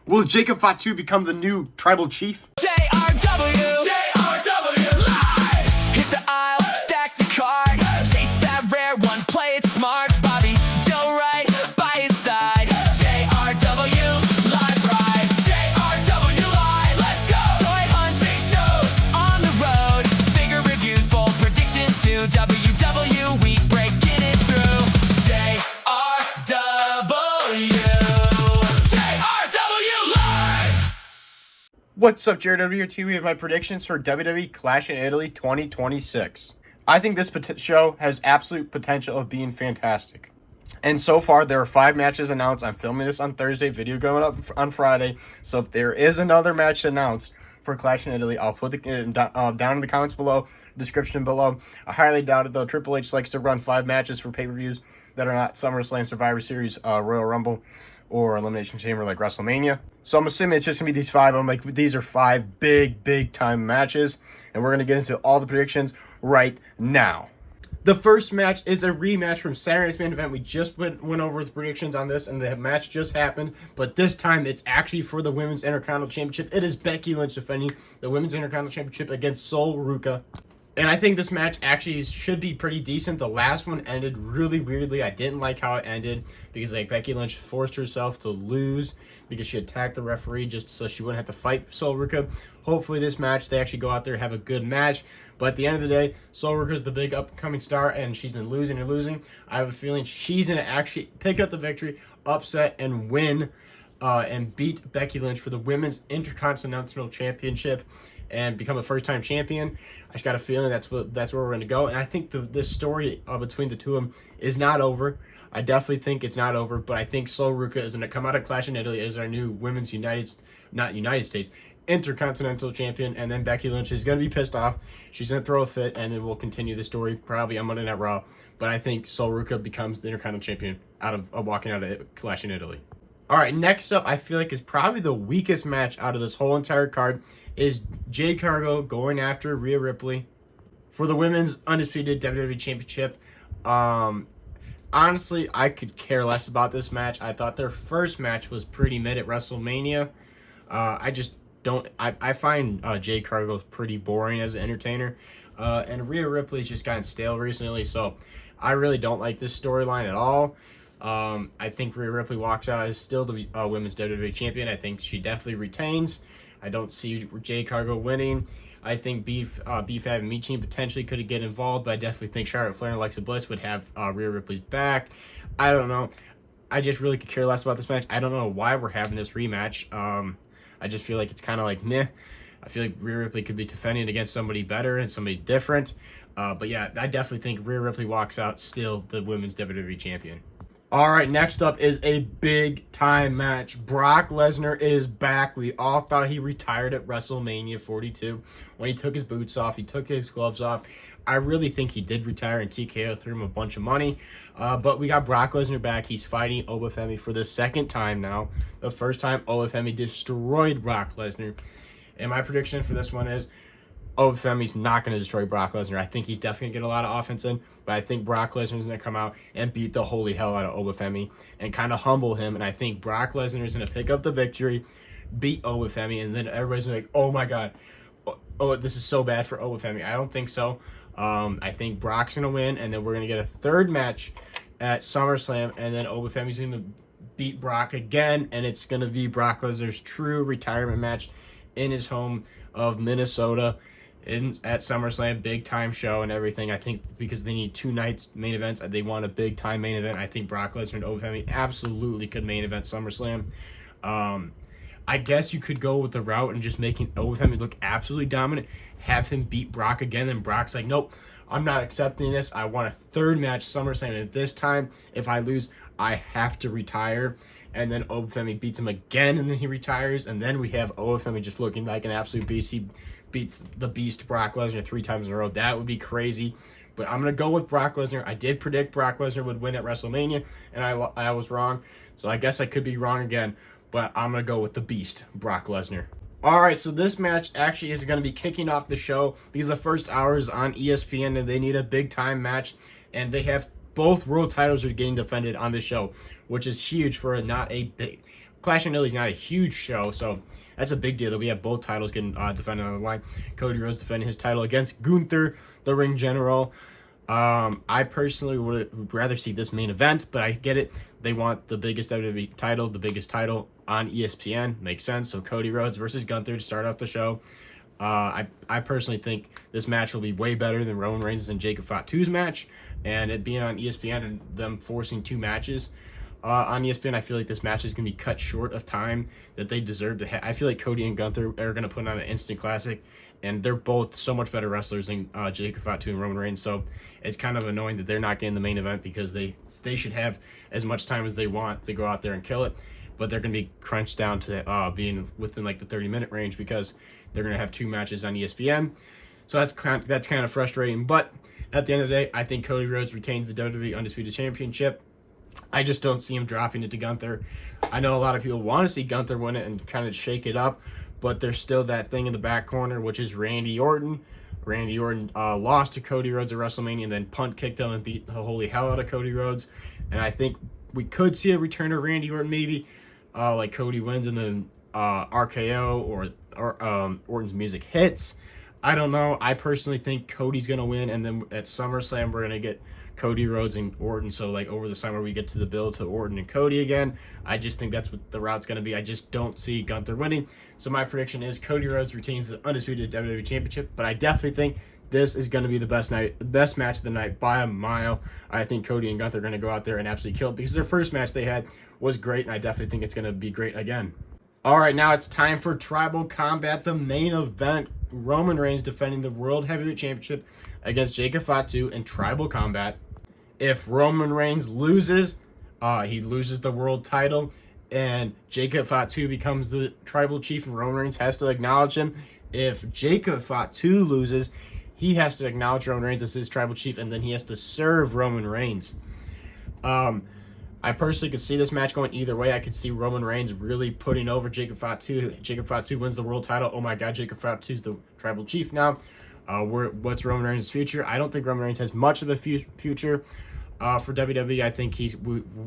Will Jacob Fatu become the new tribal chief? JRW live. Hit the aisle, stack the card, chase that rare one, play it smart. Bobby Joe right by his side. JRW live ride. JRW live, let's go. Toy hunting shows on the road. Figure reviews, bold predictions too. WW week breaking it through. What's up, Jared over here too. We have my predictions for WWE Clash in Italy 2026. I think this show has absolute potential of being fantastic. And so far, there are 5 matches announced. I'm filming this on Thursday, video going up on Friday. So if there is another match announced for Clash in Italy, I'll put it down in the comments below, description below. I highly doubt it though. Triple H likes to run 5 matches for pay-per-views that are not SummerSlam, Survivor Series, Royal Rumble, or Elimination Chamber like WrestleMania. So I'm assuming it's just going to be these 5. I'm like, these are 5 big time matches. And we're going to get into all the predictions right now. The first match is a rematch from Saturday's main event. We just went over the predictions on this, and the match just happened. But this time, it's actually for the Women's Intercontinental Championship. It is Becky Lynch defending the Women's Intercontinental Championship against Sol Ruca. And I think this match actually should be pretty decent. The last one ended really weirdly. I didn't like how it ended because Becky Lynch forced herself to lose because she attacked the referee just so she wouldn't have to fight Sol Ruca. Hopefully this match, they actually go out there and have a good match. But at the end of the day, Sol Ruca is the big upcoming star, and she's been losing and losing. I have a feeling she's going to actually pick up the victory, upset, and win and beat Becky Lynch for the Women's Intercontinental Championship and become a first-time champion. I just got a feeling that's where we're going to go. And I think this story between the two of them is not over. I definitely think it's not over, but I think Sol Ruca is going to come out of Clash in Italy as our new Women's Intercontinental Champion, and then Becky Lynch is going to be pissed off. She's going to throw a fit, and then we'll continue the story probably on Monday Night Raw. But I think Sol Ruca becomes the Intercontinental Champion walking out of Clash in Italy. All right, next up, I feel like is probably the weakest match out of this whole entire card is Jade Cargill going after Rhea Ripley for the Women's Undisputed WWE Championship. Honestly, I could care less about this match. I thought their first match was pretty mid at WrestleMania. I find Jade Cargill pretty boring as an entertainer. And Rhea Ripley's just gotten stale recently, so I really don't like this storyline at all. I think Rhea Ripley walks out as still the Women's WWE Champion. I think she definitely retains. I don't see Jade Cargill winning. I think Beef and Michin potentially could get involved, but I definitely think Charlotte Flair and Alexa Bliss would have Rhea Ripley's back. I don't know. I just really could care less about this match. I don't know why we're having this rematch. I just feel like it's kind of like meh. I feel like Rhea Ripley could be defending against somebody better and somebody different. But yeah, I definitely think Rhea Ripley walks out still the Women's WWE Champion. All right, next up is a big-time match. Brock Lesnar is back. We all thought he retired at WrestleMania 42 when he took his boots off. He took his gloves off. I really think he did retire, and TKO threw him a bunch of money. But we got Brock Lesnar back. He's fighting Obafemi for the second time now. The first time, Obafemi destroyed Brock Lesnar. And my prediction for this one is Obafemi's not going to destroy Brock Lesnar. I think he's definitely going to get a lot of offense in, but I think Brock Lesnar's going to come out and beat the holy hell out of Obafemi and kind of humble him. And I think Brock Lesnar is going to pick up the victory, beat Obafemi, and then everybody's going to be like, oh my God, oh, this is so bad for Obafemi. I don't think so. I think Brock's going to win, and then we're going to get a third match at SummerSlam, and then Obafemi's going to beat Brock again, and it's going to be Brock Lesnar's true retirement match in his home of Minnesota. At SummerSlam, big time show and everything. I think because they need 2 nights main events, they want a big time main event. I think Brock Lesnar and Obafemi absolutely could main event SummerSlam. I guess you could go with the route and just making Obafemi look absolutely dominant, have him beat Brock again, and Brock's like, nope, I'm not accepting this. I want a third match SummerSlam, and this time, if I lose, I have to retire. And then Obafemi beats him again, and then he retires, and then we have Obafemi just looking like an absolute beast. He beats the beast Brock Lesnar 3 times in a row. That would be crazy. But I'm going to go with Brock Lesnar. I did predict Brock Lesnar would win at WrestleMania, and I was wrong. So I guess I could be wrong again. But I'm going to go with the beast, Brock Lesnar. All right, so this match actually is going to be kicking off the show because the first hour is on ESPN, and they need a big-time match. And they have both world titles are getting defended on the show, which is huge for not a big Clash in Italy is not a huge show, so that's a big deal that we have both titles getting defended on the line. Cody Rhodes defending his title against Gunther, the ring general. I personally would rather see this main event, but I get it. They want the biggest WWE title, the biggest title on ESPN. Makes sense. So Cody Rhodes versus Gunther to start off the show. I personally think this match will be way better than Roman Reigns and Jacob Fatu's match, and it being on ESPN and them forcing 2 matches on ESPN, I feel like this match is going to be cut short of time that they deserve to have. I feel like Cody and Gunther are going to put on an instant classic, and they're both so much better wrestlers than Jacob Fatu and Roman Reigns, so it's kind of annoying that they're not getting the main event because they should have as much time as they want to go out there and kill it, but they're going to be crunched down to being within like the 30-minute range because they're going to have 2 matches on ESPN. So that's kind of frustrating, but at the end of the day, I think Cody Rhodes retains the WWE Undisputed Championship. I just don't see him dropping it to Gunther. I know a lot of people want to see Gunther win it and kind of shake it up, but there's still that thing in the back corner, which is Randy Orton. Randy Orton lost to Cody Rhodes at WrestleMania and then punt kicked him and beat the holy hell out of Cody Rhodes. And I think we could see a return of Randy Orton maybe, like Cody wins and then RKO or Orton's music hits. I don't know. I personally think Cody's going to win, and then at SummerSlam we're going to get Cody Rhodes and Orton. So like over the summer we get to the build to Orton and Cody again. I just think that's what the route's going to be. I just don't see Gunther winning. So my prediction is Cody Rhodes retains the undisputed WWE Championship, but I definitely think this is going to be the best match of the night by a mile. I think Cody and Gunther are going to go out there and absolutely kill it because their first match they had was great, and I definitely think it's going to be great again. All right, now it's time for Tribal Combat, the main event. Roman Reigns defending the World Heavyweight Championship against Jacob Fatu in Tribal Combat. If Roman Reigns loses, he loses the world title, and Jacob Fatu becomes the tribal chief, and Roman Reigns has to acknowledge him. If Jacob Fatu loses, he has to acknowledge Roman Reigns as his tribal chief, and then he has to serve Roman Reigns. I personally could see this match going either way. I could see Roman Reigns really putting over Jacob Fatu. Jacob Fatu wins the world title. Oh my God, Jacob Fatu's the tribal chief now. What's Roman Reigns' future? I don't think Roman Reigns has much of a future for WWE. I think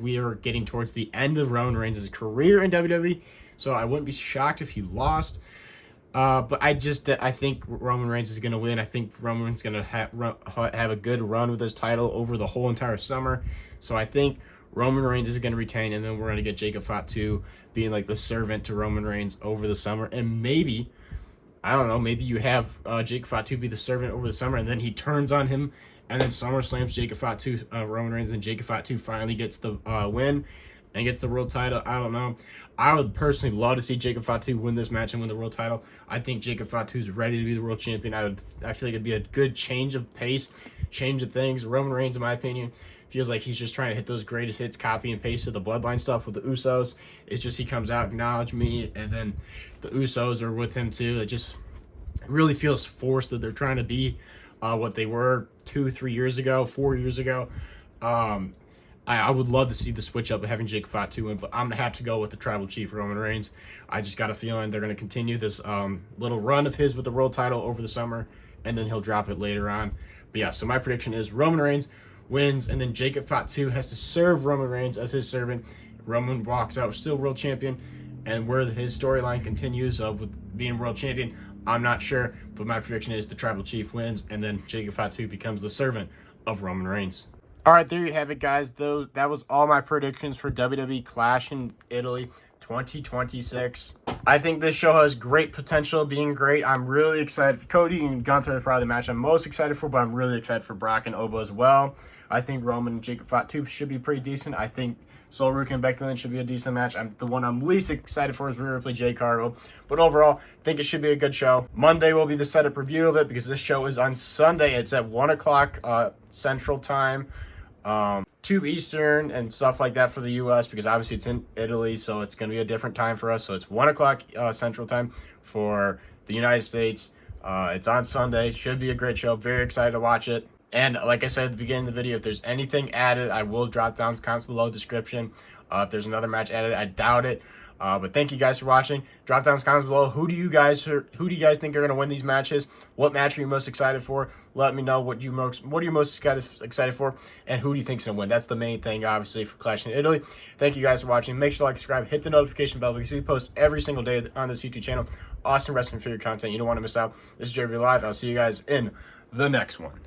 we are getting towards the end of Roman Reigns' career in WWE, so I wouldn't be shocked if he lost. But I think Roman Reigns is going to win. I think Roman Reigns is going to have a good run with his title over the whole entire summer. So I think Roman Reigns is going to retain, and then we're going to get Jacob Fatu being like the servant to Roman Reigns over the summer. And maybe, I don't know, maybe you have Jacob Fatu be the servant over the summer, and then he turns on him, and then SummerSlam's Jacob Fatu, Roman Reigns, and Jacob Fatu finally gets the win and gets the world title. I don't know. I would personally love to see Jacob Fatu win this match and win the world title. I think Jacob Fatu's ready to be the world champion. I feel like it'd be a good change of pace, change of things. Roman Reigns, in my opinion, feels like he's just trying to hit those greatest hits, copy and paste of the Bloodline stuff with the Usos. It's just he comes out, acknowledge me, and then the Usos are with him too. It just really feels forced that they're trying to be what they were 2-3 years ago, 4 years ago. I would love to see the switch up of having Jacob Fatu win, but I'm going to have to go with the tribal chief, Roman Reigns. I just got a feeling they're going to continue this little run of his with the world title over the summer, and then he'll drop it later on. But yeah, so my prediction is Roman Reigns wins, and then Jacob Fatu has to serve Roman Reigns as his servant. Roman walks out still world champion, and where his storyline continues with being world champion, I'm not sure, but my prediction is the tribal chief wins, and then Jacob Fatu becomes the servant of Roman Reigns. All right, there you have it, guys. That was all my predictions for WWE Clash in Italy 2026. I think this show has great potential of being great. I'm really excited. Cody and Gunther are probably the match I'm most excited for, but I'm really excited for Brock and Obo as well. I think Roman and Jacob Fatu should be pretty decent. I think Sol Ruka and Becky Lynch should be a decent match. The one I'm least excited for is Rhea Ripley, Jade Cargill. But overall, I think it should be a good show. Monday will be the setup review of it because this show is on Sunday. It's at 1 o'clock Central Time. 2 Eastern and stuff like that for the U.S. because obviously it's in Italy, so it's going to be a different time for us. So it's 1 o'clock Central Time for the United States. It's on Sunday. Should be a great show. Very excited to watch it. And like I said at the beginning of the video, if there's anything added, I will drop down comments below description. If there's another match added, I doubt it. But thank you guys for watching. Drop down in the comments below. Who do you guys think are going to win these matches? What match are you most excited for? Let me know what are you most excited for, and who do you think's going to win? That's the main thing, obviously, for Clash in Italy. Thank you guys for watching. Make sure to like, subscribe, hit the notification bell because we post every single day on this YouTube channel. Awesome wrestling figure content. You don't want to miss out. This is JRB Live. I'll see you guys in the next one.